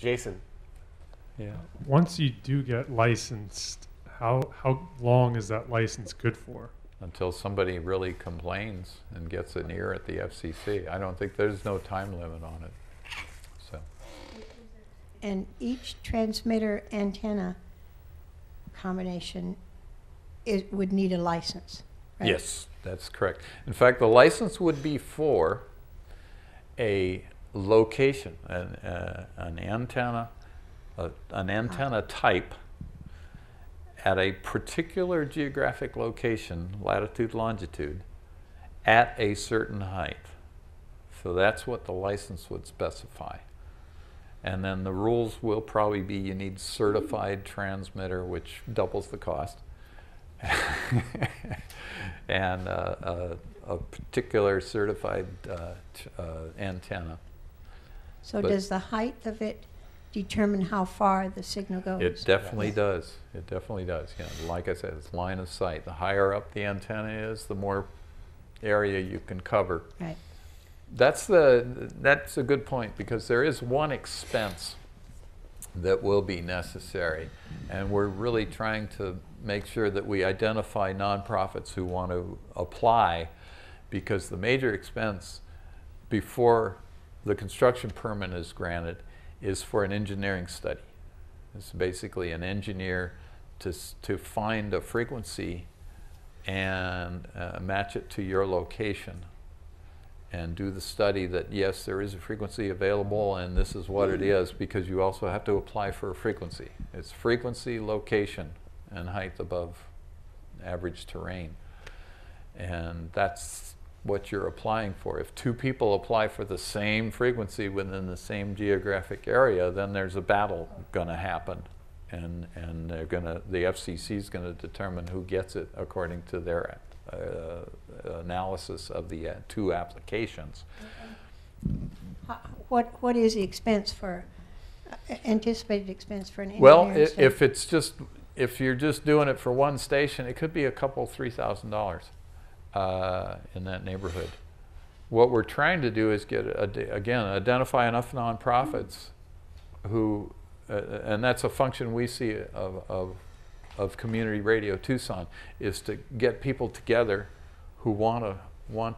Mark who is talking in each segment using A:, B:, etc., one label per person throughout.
A: Jason.
B: Yeah. Once you do get licensed, how long is that license good for?
C: Until somebody really complains and gets an ear at the FCC. I don't think there's no time limit on it. So.
D: And each transmitter antenna combination would need a license, right?
C: Yes, that's correct. In fact, the license would be for a location, an antenna type at a particular geographic location, latitude, longitude, at a certain height. So that's what the license would specify. And then the rules will probably be you need certified transmitter, which doubles the cost, and a particular certified antenna.
D: So does the height of it determine how far the signal goes?
C: It definitely does. It definitely does. Yeah, like I said, it's line of sight. The higher up the antenna is, the more area you can cover.
D: Right.
C: That's a good point, because there is one expense that will be necessary, and we're really trying to make sure that we identify nonprofits who want to apply, because the major expense before the construction permit is granted is for an engineering study. It's basically an engineer to find a frequency and match it to your location, and do the study that, yes, there is a frequency available and this is what it is, because you also have to apply for a frequency. It's frequency, location, and height above average terrain. And that's what you're applying for. If two people apply for the same frequency within the same geographic area, then there's a battle gonna happen. And the FCC is gonna determine who gets it according to their analysis of the two applications.
D: What is the expense for, anticipated expense for an engineer?
C: Well, if you're just doing it for one station, it could be a couple, $3,000 in that neighborhood. What we're trying to do is identify enough nonprofits who, and that's a function we see of Community Radio Tucson, is to get people together who want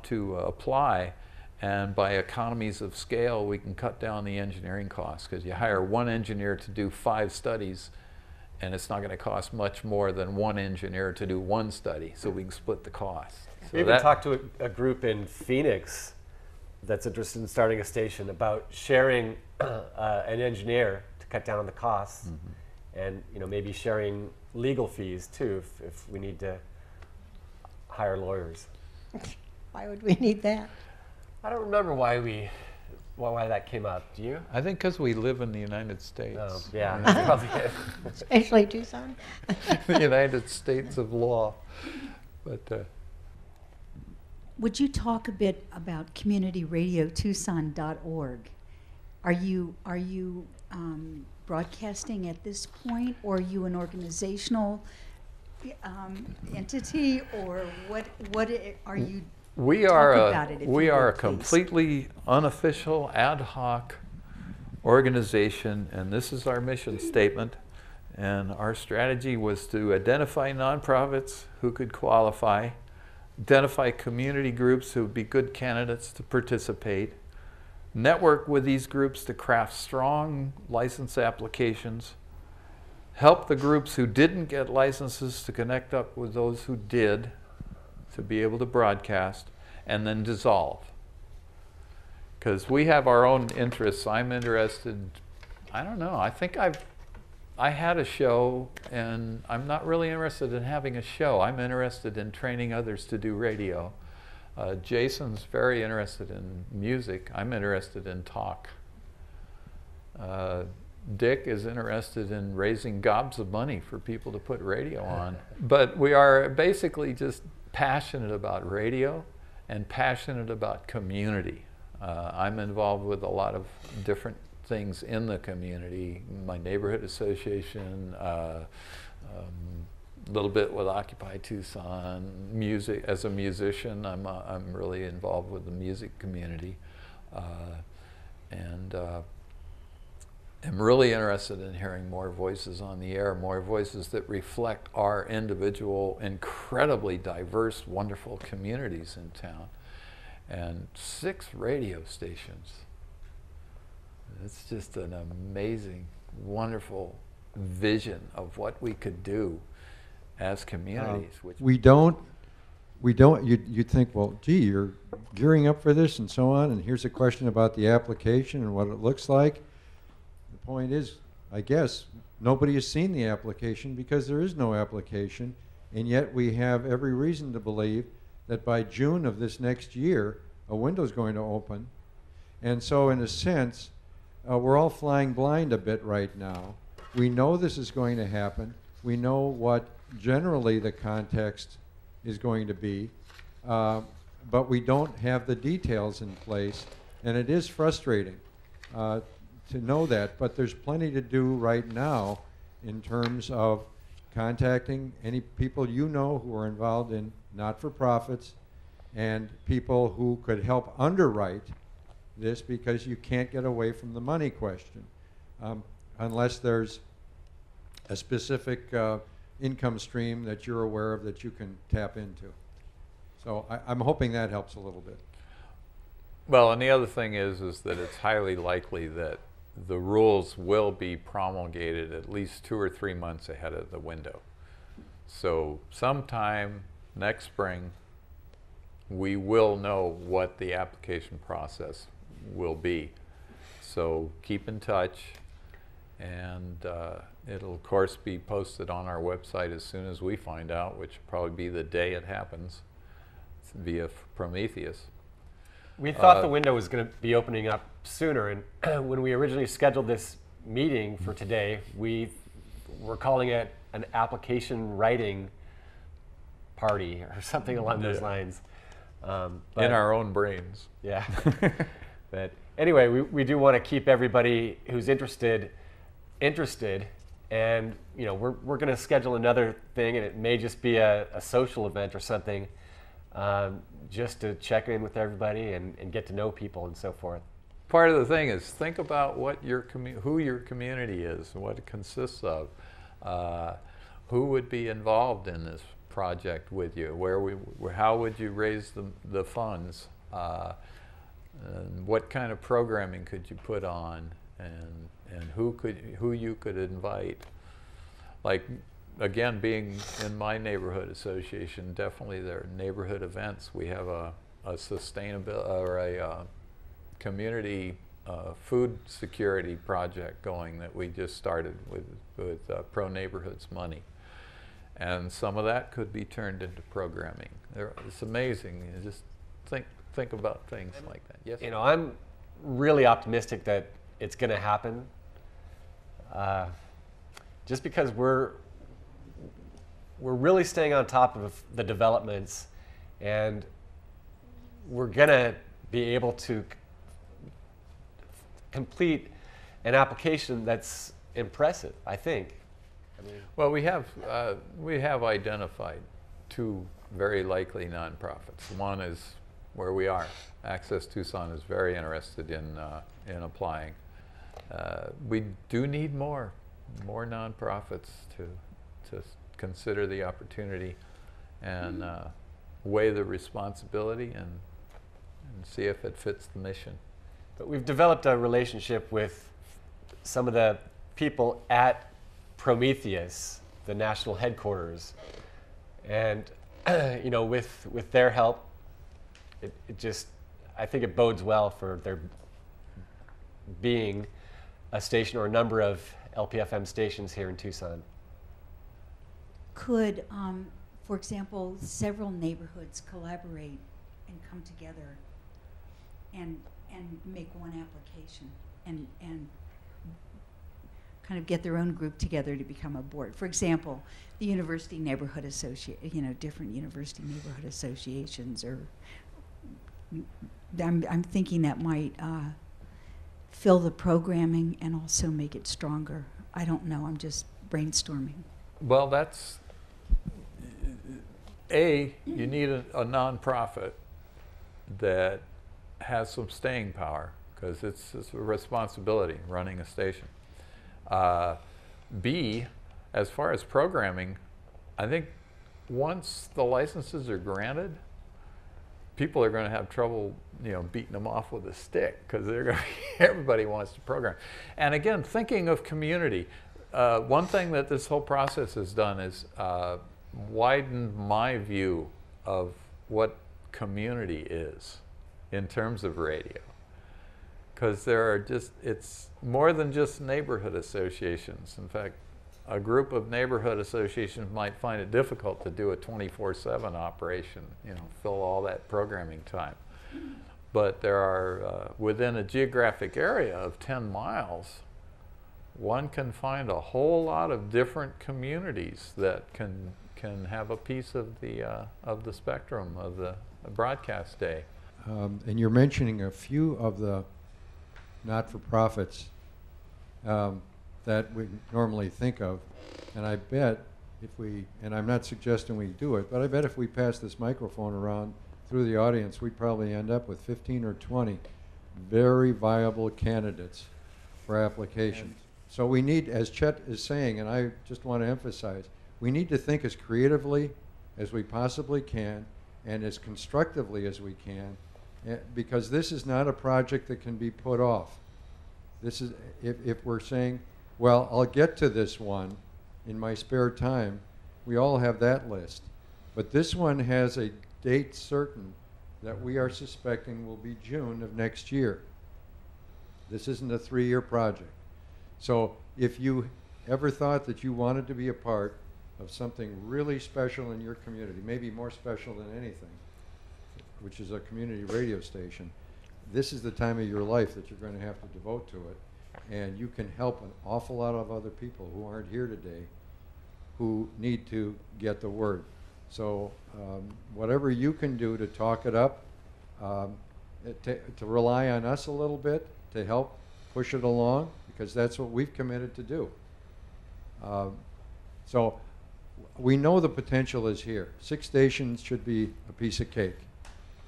C: to apply, and by economies of scale we can cut down the engineering costs, because you hire one engineer to do 5 studies and it's not going to cost much more than one engineer to do one study, so we can split the cost. So
A: we even talked to a group in Phoenix that's interested in starting a station about sharing an engineer to cut down on the costs, and maybe sharing legal fees too if we need to hire lawyers.
D: Why would we need that?
A: I don't remember why that came up. Do you?
C: I think because we live in the United States.
A: Oh, yeah, that's probably it.
D: Especially Tucson.
C: The United States of law. But
E: would you talk a bit about CommunityRadioTucson.org? Are you broadcasting at this point, or are you an organizational entity, or what are you?
C: We are a completely unofficial ad hoc organization, and this is our mission statement. And our strategy was to identify nonprofits who could qualify, identify community groups who would be good candidates to participate, network with these groups to craft strong license applications, help the groups who didn't get licenses to connect up with those who did to be able to broadcast, and then dissolve. Because we have our own interests. I'm interested, I don't know, I think I had a show, and I'm not really interested in having a show. I'm interested in training others to do radio. Jason's very interested in music. I'm interested in talk. Dick is interested in raising gobs of money for people to put radio on. But we are basically just passionate about radio and passionate about community. I'm involved with a lot of different things in the community, my neighborhood association, a little bit with Occupy Tucson, music. As a musician, I'm really involved with the music community, and am really interested in hearing more voices on the air, more voices that reflect our individual, incredibly diverse, wonderful communities in town. And 6 radio stations. It's just an amazing, wonderful vision of what we could do as communities.
F: You'd think, well, gee, you're gearing up for this and so on, and here's a question about the application and what it looks like. The point is, I guess, nobody has seen the application because there is no application, and yet we have every reason to believe that by June of this next year, a window's going to open. And so in a sense, we're all flying blind a bit right now. We know this is going to happen. We know what generally the context is going to be, but we don't have the details in place, and it is frustrating to know that, but there's plenty to do right now in terms of contacting any people you know who are involved in not-for-profits and people who could help underwrite this, because you can't get away from the money question unless there's a specific income stream that you're aware of that you can tap into. So I'm hoping that helps a little bit.
C: Well, and the other thing is that it's highly likely that the rules will be promulgated at least 2 or 3 months ahead of the window. So sometime next spring, we will know what the application process will be. So keep in touch, and it'll of course be posted on our website as soon as we find out, which will probably be the day it happens via Prometheus.
A: We thought the window was going to be opening up sooner, and when we originally scheduled this meeting for today, we were calling it an application writing party or something along those lines.
C: In our own brains.
A: Yeah. But anyway, we do want to keep everybody who's interested, and you know, we're going to schedule another thing, and it may just be a social event or something, just to check in with everybody and get to know people and so forth.
C: Part of the thing is think about what who your community is and what it consists of. Who would be involved in this project with you? How would you raise the funds? And what kind of programming could you put on? And who you could invite? Like, again, being in my neighborhood association, definitely there are neighborhood events. We have a sustainability or a community food security project going that we just started with Pro Neighborhoods money. And some of that could be turned into programming. It's amazing. You just think about things like that. Yes.
A: You know, I'm really optimistic that it's going to happen. Just because we're really staying on top of the developments, and we're going to be able to complete an application that's impressive, I think.
C: Well, we have identified 2 very likely nonprofits. One is where we are. Access Tucson is very interested in applying. We do need more nonprofits to consider the opportunity and weigh the responsibility and see if it fits the mission.
A: But we've developed a relationship with some of the people at Prometheus, the national headquarters, and you know, with their help, it just, I think it bodes well for there being a station or a number of LPFM stations here in Tucson.
E: Could, for example, several neighborhoods collaborate and come together and make one application and kind of get their own group together to become a board? For example, the university neighborhood association, different university neighborhood associations, or I'm thinking that might fill the programming and also make it stronger. I don't know, I'm just brainstorming.
C: Well, that's, you need a nonprofit that has some staying power, because it's a responsibility running a station. B, as far as programming, I think once the licenses are granted, people are going to have trouble, beating them off with a stick, because they're going to everybody wants to program. And again, thinking of community, one thing that this whole process has done is widened my view of what community is in terms of radio. Because it's more than just neighborhood associations. In fact, a group of neighborhood associations might find it difficult to do a 24/7 operation, fill all that programming time. But there are, within a geographic area of 10 miles, one can find a whole lot of different communities that can have a piece of the spectrum of the broadcast day.
F: And you're mentioning a few of the not-for-profits that we normally think of, and I bet and I'm not suggesting we do it, but I bet if we pass this microphone around through the audience, we'd probably end up with 15 or 20 very viable candidates for applications. So we need, as Chet is saying, and I just want to emphasize, we need to think as creatively as we possibly can and as constructively as we can, because this is not a project that can be put off. This is, if we're saying, well, I'll get to this one in my spare time, we all have that list. But this one has a date certain that we are suspecting will be June of next year. This isn't a 3-year project. So if you ever thought that you wanted to be a part of something really special in your community, maybe more special than anything, which is a community radio station, this is the time of your life that you're going to have to devote to it. And you can help an awful lot of other people who aren't here today who need to get the word. So whatever you can do to talk it up, to rely on us a little bit to help push it along, because that's what we've committed to do. So we know the potential is here. 6 stations should be a piece of cake,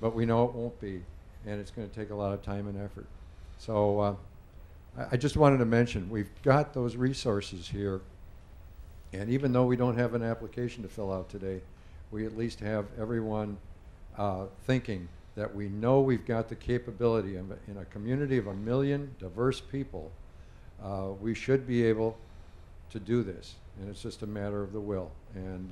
F: but we know it won't be, and it's going to take a lot of time and effort. So I just wanted to mention, we've got those resources here, and even though we don't have an application to fill out today, we at least have everyone thinking that we know we've got the capability in a community of 1 million diverse people. We should be able to do this, and it's just a matter of the will. And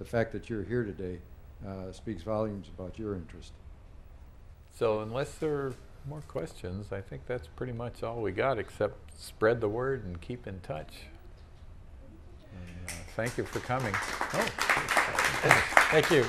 F: the fact that you're here today speaks volumes about your interest.
C: So unless there are more questions, I think that's pretty much all we got, except spread the word and keep in touch. And, thank you for coming. Oh,
A: Thank you.